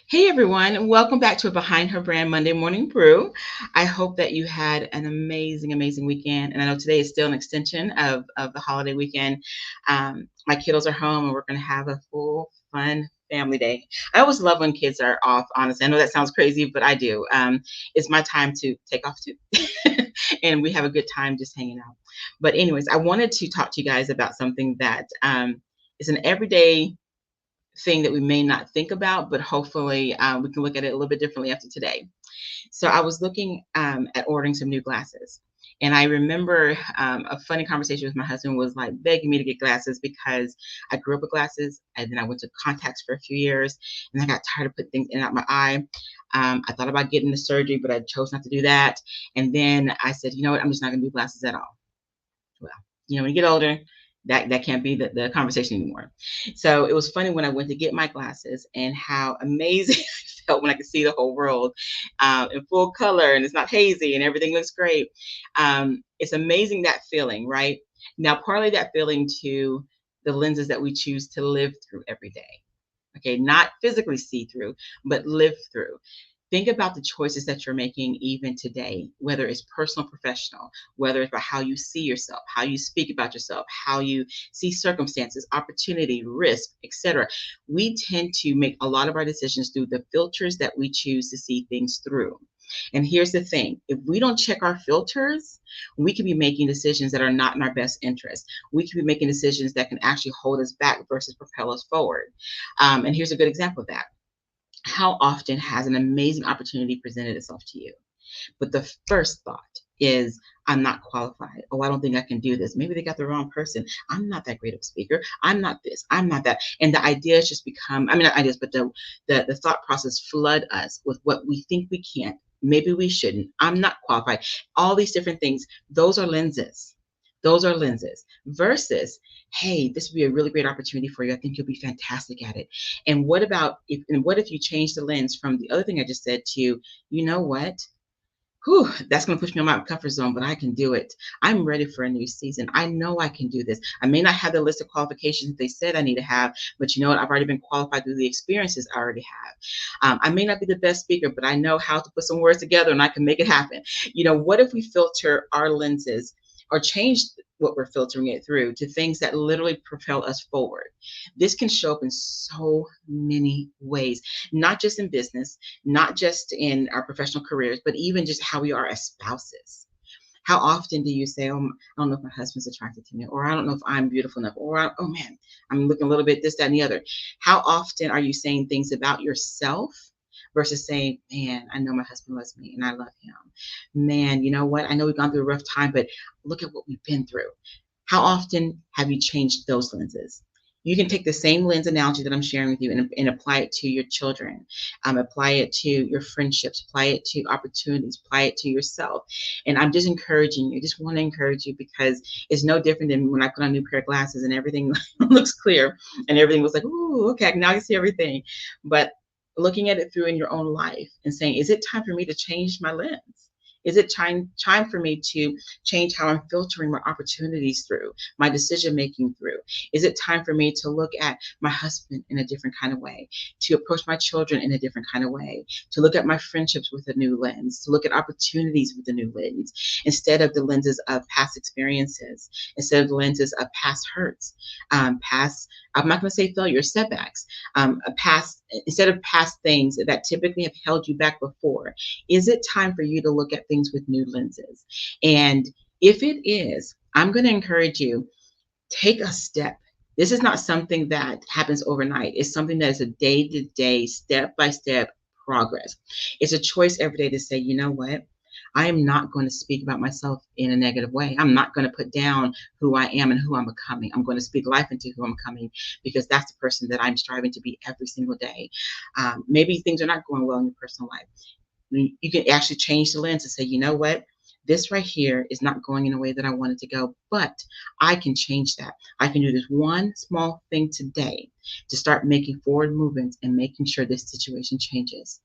Hey everyone, welcome back to a Behind Her Brand Monday Morning Brew. I hope that you had an amazing weekend. And I know today is still an extension of the holiday weekend. My kiddos are home and we're going to have a full, fun family day. I always love when kids are off, honestly. I know that sounds crazy, but I do. It's my time to take off too. And we have a good time just hanging out. But, anyways, I wanted to talk to you guys about something that is an everyday thing that we may not think about, but hopefully we can look at it a little bit differently after today. So I was looking at ordering some new glasses. And I remember a funny conversation with my husband was like begging me to get glasses because I grew up with glasses and then I went to contacts for a few years and I got tired of putting things in and out my eye. I thought about getting the surgery, but I chose not to do that. And then I said, you know what, I'm just not going to do glasses at all. Well, when you get older, that can't be the conversation anymore. So it was funny when I went to get my glasses and how amazing I felt when I could see the whole world in full color and it's not hazy and everything looks great. It's amazing, that feeling, right? Now, partly that feeling to the lenses that we choose to live through every day. Okay, not physically see through, but live through. Think about the choices that you're making even today, whether it's personal, professional, whether it's about how you see yourself, how you speak about yourself, how you see circumstances, opportunity, risk, etc. We tend to make a lot of our decisions through the filters that we choose to see things through. And here's the thing, if we don't check our filters, we could be making decisions that are not in our best interest. We could be making decisions that can actually hold us back versus propel us forward. And here's a good example of that. How often has an amazing opportunity presented itself to you? But the first thought is, I'm not qualified. Oh, I don't think I can do this. Maybe they got the wrong person. I'm not that great of a speaker. I'm not this. I'm not that. And the ideas just become, I mean, not ideas, but the thought process flood us with what we think we can't. Maybe we shouldn't. I'm not qualified. All these different things. Those are lenses. Those are lenses versus, hey, this would be a really great opportunity for you. I think you'll be fantastic at it. And what if you change the lens from the other thing I just said to, you know what? Whew, that's going to push me on my comfort zone, but I can do it. I'm ready for a new season. I know I can do this. I may not have the list of qualifications they said I need to have, but you know what? I've already been qualified through the experiences I already have. I may not be the best speaker, but I know how to put some words together and I can make it happen. What if we filter our lenses or change what we're filtering it through to things that literally propel us forward? This can show up in so many ways, not just in business, not just in our professional careers, but even just how we are as spouses. How often do you say, oh, I don't know if my husband's attracted to me, or I don't know if I'm beautiful enough, or oh man, I'm looking a little bit this, that, and the other. How often are you saying things about yourself versus saying, man, I know my husband loves me and I love him. Man, you know what? I know we've gone through a rough time, but look at what we've been through. How often have you changed those lenses? You can take the same lens analogy that I'm sharing with you and apply it to your children, apply it to your friendships, apply it to opportunities, apply it to yourself. And I'm just encouraging you, just want to encourage you because it's no different than when I put on a new pair of glasses and everything looks clear and everything was like, ooh, okay, now I can see everything. But looking at it through in your own life and saying, is it time for me to change my lens? Is it time for me to change how I'm filtering my opportunities through, my decision making through? Is it time for me to look at my husband in a different kind of way, to approach my children in a different kind of way, to look at my friendships with a new lens, to look at opportunities with a new lens, instead of the lenses of past experiences, instead of the lenses of past hurts, I'm not going to say failure, setbacks, instead of past things that typically have held you back before. Is it time for you to look at things with new lenses? And if it is, I'm going to encourage you, take a step. This is not something that happens overnight. It's something that is a day-to-day, step-by-step progress. It's a choice every day to say, you know what? I am not going to speak about myself in a negative way. I'm not going to put down who I am and who I'm becoming. I'm going to speak life into who I'm becoming because that's the person that I'm striving to be every single day. Maybe things are not going well in your personal life. You can actually change the lens and say, you know what? This right here is not going in a way that I want it to go, but I can change that. I can do this one small thing today to start making forward movements and making sure this situation changes.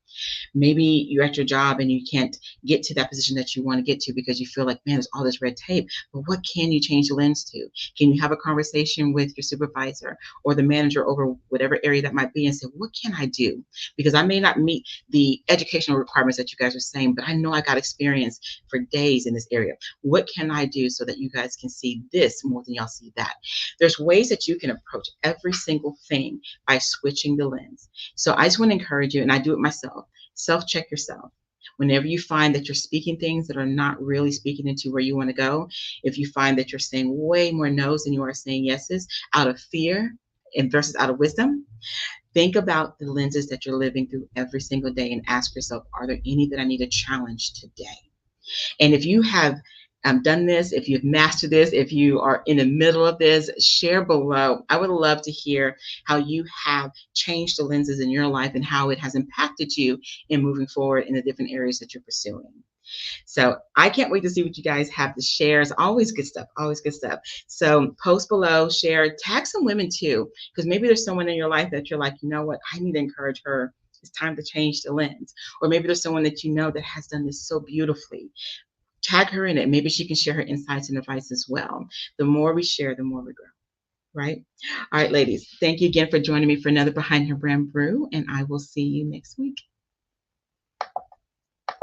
Maybe you're at your job and you can't get to that position that you want to get to because you feel like, man, there's all this red tape. But what can you change the lens to? Can you have a conversation with your supervisor or the manager over whatever area that might be and say, what can I do? Because I may not meet the educational requirements that you guys are saying, but I know I got experience for days in this area. What can I do so that you guys can see this more than y'all see that? There's ways that you can approach every single thing by switching the lens. So I just want to encourage you, and I do it myself. Self-check yourself. Whenever you find that you're speaking things that are not really speaking into where you want to go, if you find that you're saying way more no's than you are saying yeses out of fear and versus out of wisdom, think about the lenses that you're living through every single day and ask yourself, are there any that I need to challenge today? And if you have done this, if you've mastered this, if you are in the middle of this, share below. I would love to hear how you have changed the lenses in your life and how it has impacted you in moving forward in the different areas that you're pursuing. So I can't wait to see what you guys have to share. It's always good stuff, always good stuff. So post below, share, tag some women too, because maybe there's someone in your life that you're like, you know what, I need to encourage her. It's time to change the lens. Or maybe there's someone that you know that has done this so beautifully. Tag her in it. Maybe she can share her insights and advice as well. The more we share, the more we grow, right? All right, ladies, thank you again for joining me for another Behind Her Brand Brew, and I will see you next week.